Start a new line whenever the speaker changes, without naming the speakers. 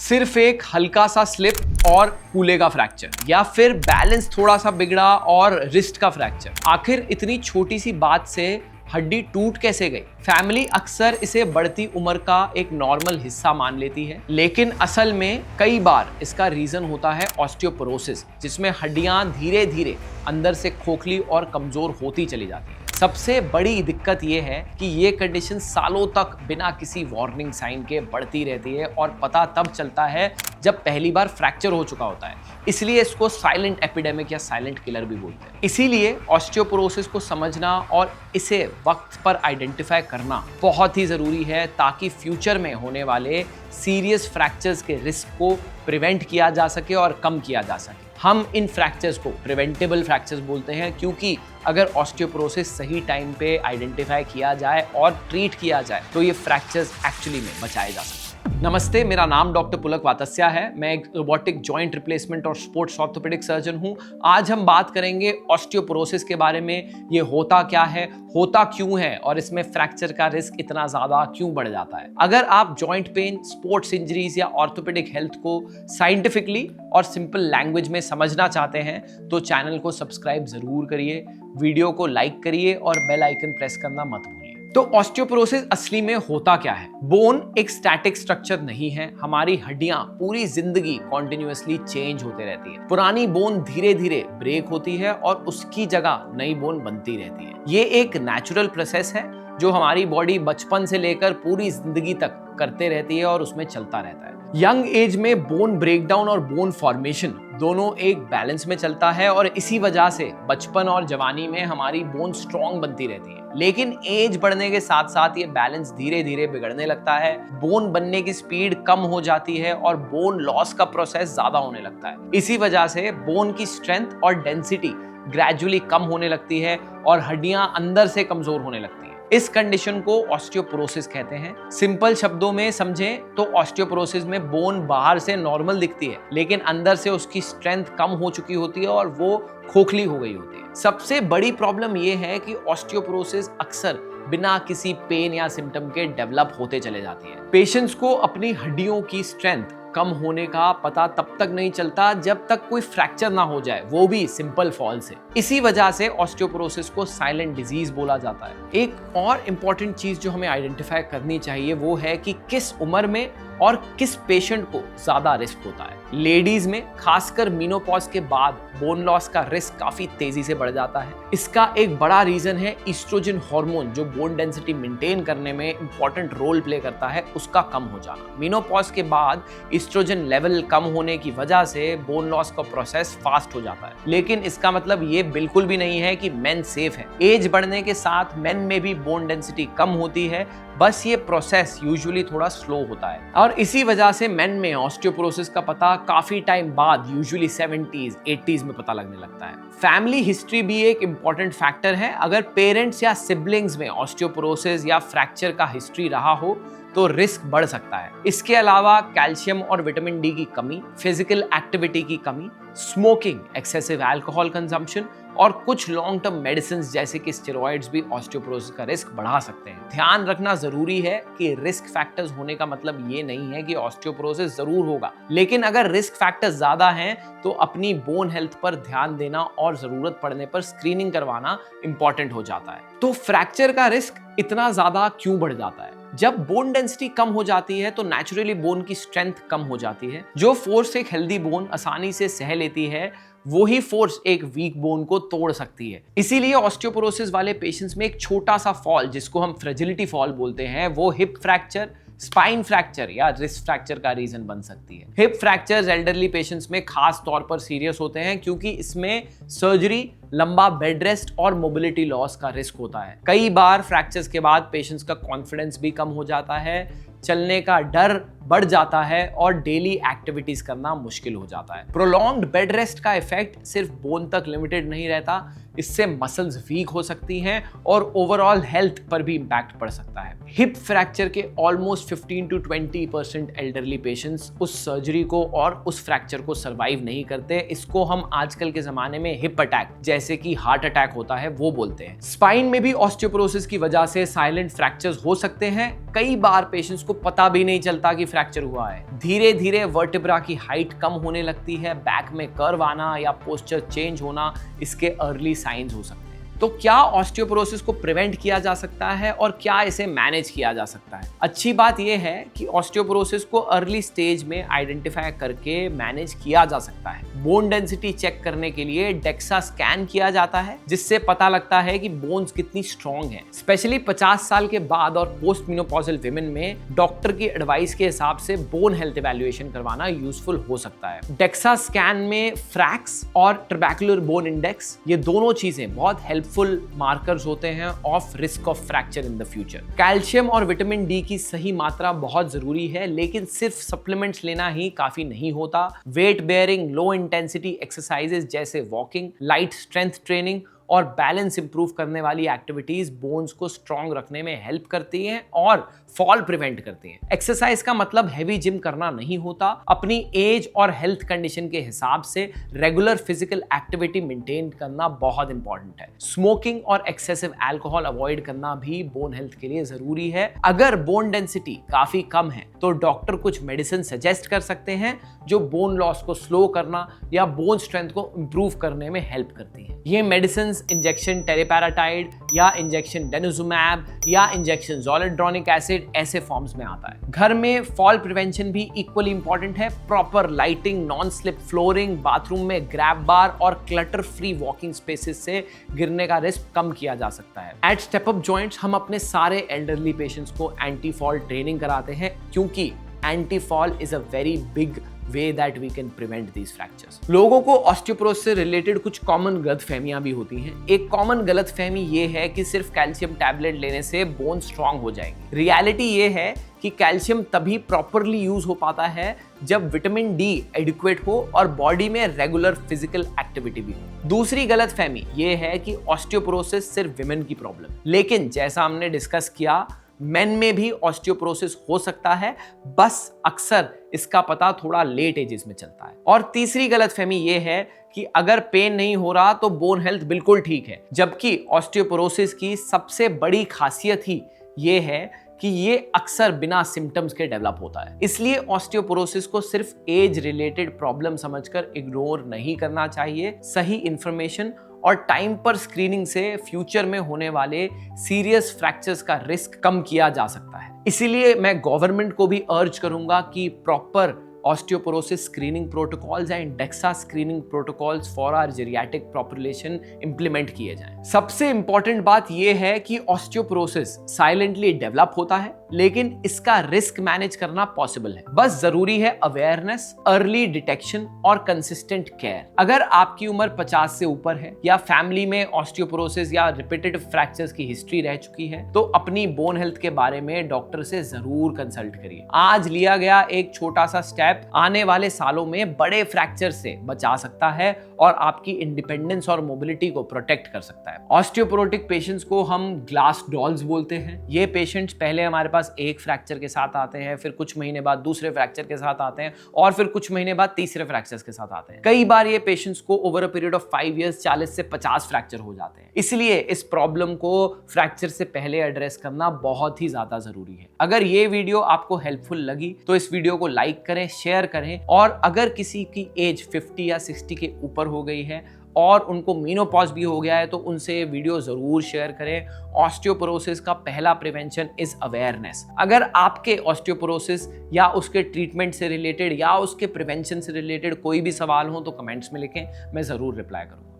सिर्फ एक हल्का सा स्लिप और कूल्हे का फ्रैक्चर, या फिर बैलेंस थोड़ा सा बिगड़ा और रिस्ट का फ्रैक्चर। आखिर इतनी छोटी सी बात से हड्डी टूट कैसे गई? फैमिली अक्सर इसे बढ़ती उम्र का एक नॉर्मल हिस्सा मान लेती है, लेकिन असल में कई बार इसका रीजन होता है ऑस्टियोपोरोसिस, जिसमें हड्डियां धीरे धीरे अंदर से खोखली और कमजोर होती चली जाती है। सबसे बड़ी दिक्कत यह है कि ये कंडीशन सालों तक बिना किसी वार्निंग साइन के बढ़ती रहती है और पता तब चलता है जब पहली बार फ्रैक्चर हो चुका होता है। इसलिए इसको साइलेंट एपिडेमिक या साइलेंट किलर भी बोलते हैं। इसीलिए ऑस्टियोपोरोसिस को समझना और इसे वक्त पर आइडेंटिफाई करना बहुत ही जरूरी है, ताकि फ्यूचर में होने वाले सीरियस फ्रैक्चर्स के रिस्क को प्रिवेंट किया जा सके और कम किया जा सके। हम इन फ्रैक्चर्स को प्रिवेंटेबल फ्रैक्चर्स बोलते हैं, क्योंकि अगर ऑस्टियोपोरोसिस सही टाइम पे आइडेंटिफाई किया जाए और ट्रीट किया जाए तो ये फ्रैक्चर्स एक्चुअली में बचाए जा सकते हैं। नमस्ते, मेरा नाम डॉक्टर पुलक वातस्या है। मैं एक रोबोटिक जॉइंट रिप्लेसमेंट और स्पोर्ट्स ऑर्थोपेडिक सर्जन हूं। आज हम बात करेंगे ऑस्टियोपोरोसिस के बारे में। ये होता क्या है, होता क्यों है और इसमें फ्रैक्चर का रिस्क इतना ज्यादा क्यों बढ़ जाता है। अगर आप जॉइंट पेन, स्पोर्ट्स इंजरीज या ऑर्थोपेडिक हेल्थ को साइंटिफिकली और सिंपल लैंग्वेज में समझना चाहते हैं तो चैनल को सब्सक्राइब जरूर करिए, वीडियो को लाइक करिए और बेल आइकन प्रेस करना मत भूलिए। तो ऑस्टियोपोरोसिस असली में होता क्या है? बोन एक स्टैटिक स्ट्रक्चर नहीं है। हमारी हड्डियां पूरी जिंदगी कॉन्टिन्यूअसली चेंज होते रहती है। पुरानी बोन धीरे धीरे ब्रेक होती है और उसकी जगह नई बोन बनती रहती है। ये एक नेचुरल प्रोसेस है जो हमारी बॉडी बचपन से लेकर पूरी जिंदगी तक करते रहती है और उसमें चलता रहता है। यंग एज में बोन ब्रेकडाउन और बोन फॉर्मेशन दोनों एक बैलेंस में चलता है और इसी वजह से बचपन और जवानी में हमारी बोन स्ट्रॉन्ग बनती रहती है। लेकिन एज बढ़ने के साथ साथ ये बैलेंस धीरे धीरे बिगड़ने लगता है। बोन बनने की स्पीड कम हो जाती है और बोन लॉस का प्रोसेस ज्यादा होने लगता है। इसी वजह से बोन की स्ट्रेंथ और डेंसिटी ग्रेजुअली कम होने लगती है और हड्डियां अंदर से कमजोर होने लगती है। इस कंडीशन को ऑस्टियोपोरोसिस कहते हैं। सिंपल शब्दों में समझें तो ऑस्टियोपोरोसिस में बोन बाहर से नॉर्मल दिखती है, लेकिन अंदर से उसकी स्ट्रेंथ कम हो चुकी होती है और वो खोखली हो गई होती है। सबसे बड़ी प्रॉब्लम ये है कि ऑस्टियोपोरोसिस अक्सर बिना किसी पेन या सिम्टम के डेवलप होते चले जाती है। पेशेंट्स को अपनी हड्डियों की स्ट्रेंथ कम होने का पता तब तक नहीं चलता जब तक कोई फ्रैक्चर ना हो जाए, वो भी सिंपल फॉल से। इसी वजह से ऑस्टियोपोरोसिस को साइलेंट डिजीज बोला जाता है। एक और इंपॉर्टेंट चीज जो हमें आइडेंटिफाई करनी चाहिए वो है कि किस उम्र में और किस पेशेंट को ज्यादा रिस्क होता है। लेडीज में खासकर मीनोपॉज के बाद बोन लॉस का रिस्क काफी तेजी से बढ़ जाता है। इसका एक बड़ा रीजन है ईस्ट्रोजन हार्मोन, जो बोन डेंसिटी मेंटेन करने में इंपॉर्टेंट रोल प्ले करता है, उसका कम हो जाना। मीनोपॉज के बाद ईस्ट्रोजन लेवल कम होने की वजह से बोन लॉस का प्रोसेस फास्ट हो जाता है। लेकिन इसका मतलब ये बिल्कुल भी नहीं है कि मेन सेफ है। एज बढ़ने के साथ मेन में भी बोन डेंसिटी कम होती है, बस ये प्रोसेस यूजुअली थोड़ा स्लो होता है और इसी वजह से मेन में ऑस्टियोपोरोसिस का पता काफी टाइम बाद, यूजुअली 70s, 80s में पता लगने लगता है। फैमिली हिस्ट्री भी एक इंपॉर्टेंट फैक्टर है। अगर पेरेंट्स या सिबलिंग्स में ऑस्टियोपोरोसिस या फ्रैक्चर का हिस्ट्री रहा हो तो रिस्क बढ़ सकता है। इसके अलावा कैल्शियम और विटामिन डी की कमी, फिजिकल एक्टिविटी की कमी, स्मोकिंग, एक्सेसिव अल्कोहल कंजम्पशन और कुछ लॉन्ग टर्म मेडिसिन जैसे कि स्टेरॉइड्स भी ऑस्टियोपोरोसिस का रिस्क बढ़ा सकते हैं। ध्यान रखना जरूरी है कि रिस्क फैक्टर्स होने का मतलब ये नहीं है कि ऑस्टियोपोरोसिस जरूर होगा, लेकिन अगर रिस्क फैक्टर्स ज्यादा हैं तो अपनी बोन हेल्थ पर ध्यान देना और जरूरत पड़ने पर स्क्रीनिंग करवाना इंपॉर्टेंट हो जाता है। तो फ्रैक्चर का रिस्क इतना ज्यादा क्यों बढ़ जाता है? जब बोन डेंसिटी कम हो जाती है तो नेचुरली बोन की स्ट्रेंथ कम हो जाती है। जो फोर्स एक हेल्दी बोन आसानी से सह लेती है, वही फोर्स एक वीक बोन को तोड़ सकती है। इसीलिए ऑस्टियोपोरोसिस वाले पेशेंट्स में एक छोटा सा फॉल, जिसको हम फ्रेजिलिटी फॉल बोलते हैं, वो हिप फ्रैक्चर, स्पाइन फ्रैक्चर या रिस्ट फ्रैक्चर का रीजन बन सकती है। हिप फ्रैक्चर्स एल्डरली पेशेंट्स में खास तौर पर सीरियस होते हैं, क्योंकि इसमें सर्जरी, लंबा बेड रेस्ट और मोबिलिटी लॉस का रिस्क होता है। कई बार फ्रैक्चर्स के बाद पेशेंट्स का कॉन्फिडेंस भी कम हो जाता है, चलने का डर बढ़ जाता है और डेली एक्टिविटीज करना मुश्किल हो जाता है। प्रोलॉन्ग्ड बेड रेस्ट का इफेक्ट सिर्फ बोन तक लिमिटेड नहीं रहता, इससे मसल्स वीक हो सकती हैं और ओवरऑल हेल्थ पर भी इंपैक्ट पड़ सकता है। हिप फ्रैक्चर के ऑलमोस्ट 15 to 20% एल्डरली पेशेंट्स उस सर्जरी को और उस फ्रैक्चर को सर्वाइव नहीं करते। इसको हम आजकल के जमाने में हिप अटैक, जैसे कि हार्ट अटैक होता है, वो बोलते हैं। स्पाइन में भी ऑस्टियोपोरोसिस की वजह से साइलेंट फ्रैक्चर्स हो सकते हैं। कई बार पेशेंट्स को उसको पता भी नहीं चलता कि फ्रैक्चर हुआ है। धीरे धीरे वर्टिब्रा की हाइट कम होने लगती है, बैक में कर्व आना या पोस्चर चेंज होना इसके अर्ली साइंस हो सकते हैं। तो क्या ऑस्टियोपोरोसिस को प्रिवेंट किया जा सकता है और क्या इसे मैनेज किया जा सकता है? अच्छी बात यह है कि ऑस्टियोपोरोसिस को अर्ली स्टेज में आइडेंटिफाई करके मैनेज किया जा सकता है। बोन डेंसिटी चेक करने के लिए डेक्सा स्कैन किया जाता है, जिससे पता लगता है कि बोन्स कितनी स्ट्रॉन्ग हैं। स्पेशली 50 साल के बाद और पोस्ट मेनोपॉजल विमेन में डॉक्टर की एडवाइस के हिसाब से बोन हेल्थ इवैल्यूएशन करवाना यूजफुल हो सकता है। डेक्सा स्कैन में फ्रैक्स और ट्रबैकुलर बोन इंडेक्स, ये दोनों चीजें बहुत हेल्पफुल मार्कर्स होते हैं of risk of fracture in the future. Calcium और विटामिन डी की सही मात्रा बहुत जरूरी है, लेकिन सिर्फ सप्लीमेंट्स लेना ही काफी नहीं होता। Weight bearing, low intensity exercises जैसे वॉकिंग, लाइट स्ट्रेंथ ट्रेनिंग और बैलेंस इंप्रूव करने वाली एक्टिविटीज बोन्स को स्ट्रॉन्ग रखने में हेल्प करती हैं और फॉल प्रिवेंट करती हैं। एक्सरसाइज का मतलब हैवी जिम करना नहीं होता। अपनी एज और हेल्थ कंडीशन के हिसाब से रेगुलर फिजिकल एक्टिविटी मेंटेन करना बहुत इंपॉर्टेंट है। स्मोकिंग और एक्सेसिव अल्कोहल अवॉइड करना भी बोन हेल्थ के लिए जरूरी है। अगर बोन डेंसिटी काफी कम है तो डॉक्टर कुछ मेडिसिन सजेस्ट कर सकते हैं जो बोन लॉस को स्लो करना या बोन स्ट्रेंथ को इंप्रूव करने में हेल्प करती है। ये मेडिसिन इंजेक्शन टेरिपेराटाइड या इंजेक्शन डेनिजुमैब या इंजेक्शन जोलेड्रोनिक एसिड ऐसे फॉर्म्स में आता है। घर में फॉल प्रिवेंशन भी इक्वली इंपॉर्टेंट है। Proper lighting, non slip flooring, bathroom में ग्रैब बार और क्लटर फ्री वॉकिंग स्पेसेस से गिरने का रिस्क कम किया जा सकता है। एट स्टेप अप जॉइंट्स हम अपने सारे एल्डरली पेशेंट्स को एंटी फॉल ट्रेनिंग कराते हैं, क्योंकि anti fall is a very big way that we can prevent these fractures. लोगों को ऑस्टियोपोरोसिस से रिलेटेड कुछ कॉमन गलतफहमियां भी होती हैं। एक कॉमन गलतफहमी ये है कि सिर्फ कैल्शियम टैबलेट लेने से बोन स्ट्रांग हो जाएंगी। रियलिटी ये है कि कैल्शियम तभी प्रॉपरली यूज हो पाता है जब विटामिन डी एडिक्वेट हो और बॉडी में रेगुलर फिजिकल एक्टिविटी भी हो। दूसरी गलतफहमी ये है कि ऑस्टियोपोरोसिस सिर्फ विमेन की प्रॉब्लम, लेकिन जैसा हमने डिस्कस किया मेन में भी ऑस्टियोपोरोसिस हो सकता है, बस अक्सर इसका पता थोड़ा लेट एजेस में चलता है। और तीसरी गलतफहमी ये है कि अगर पेन नहीं हो रहा तो बोन हेल्थ बिल्कुल ठीक है, जबकि ऑस्टियोपोरोसिस की सबसे बड़ी खासियत ही ये है कि ये अक्सर बिना सिम्टम्स के डेवलप होता है। इसलिए ऑस्टियोपोरोसिस को सिर्फ एज रिलेटेड प्रॉब्लम समझकर इग्नोर नहीं करना चाहिए। सही इंफॉर्मेशन और टाइम पर स्क्रीनिंग से फ्यूचर में होने वाले सीरियस फ्रैक्चर्स का रिस्क कम किया जा सकता है। इसीलिए मैं गवर्नमेंट को भी अर्ज करूंगा कि proper osteoporosis screening protocols and DEXA screening protocols for our geriatric population implement किए जाएं। सबसे इंपॉर्टेंट बात यह है कि ऑस्टियोपोरोसिस साइलेंटली डेवलप होता है, लेकिन इसका रिस्क मैनेज करना पॉसिबल है। बस जरूरी है अवेयरनेस, अर्ली डिटेक्शन और कंसिस्टेंट केयर। अगर आपकी उम्र 50 से ऊपर है या फैमिली में ऑस्टियोपोरोसिस या रिपीटेटिव फ्रैक्चर्स की हिस्ट्री रह चुकी है तो अपनी बोन हेल्थ के बारे में डॉक्टर से जरूर कंसल्ट करिए। आज लिया गया एक छोटा सा स्टेप आने वाले सालों में बड़े फ्रैक्चर से बचा सकता है और आपकी इंडिपेंडेंस और मोबिलिटी को प्रोटेक्ट कर सकता है। ऑस्टियोपोरोटिक पेशेंट्स को हम ग्लास डॉल्स बोलते हैं। ये पेशेंट्स पहले हमारे पास एक फ्रैक्चर के साथ आते हैं, फिर कुछ महीने बाद दूसरे फ्रैक्चर के साथ आते हैं और फिर कुछ महीने बाद तीसरे फ्रैक्चर्स के साथ आते हैं। कई बार ये पेशेंट्स को over a period of 5 years 40 से 50 फ्रैक्चर हो जाते हैं। इसलिए इस प्रॉब्लम को फ्रैक्चर से पहले एड्रेस करना बहुत ही ज्यादा जरूरी है। अगर ये वीडियो आपको हेल्पफुल लगी तो इस वीडियो को लाइक करें, शेयर करें, और अगर किसी की एज 50 या 60 के ऊपर हो गई है और उनको मेनोपॉज भी हो गया है तो उनसे वीडियो जरूर शेयर करें। ऑस्टियोपोरोसिस का पहला प्रिवेंशन इज अवेयरनेस। अगर आपके ऑस्टियोपोरोसिस या उसके ट्रीटमेंट से रिलेटेड या उसके प्रिवेंशन से रिलेटेड कोई भी सवाल हो तो कमेंट्स में लिखें, मैं जरूर रिप्लाई करूंगा।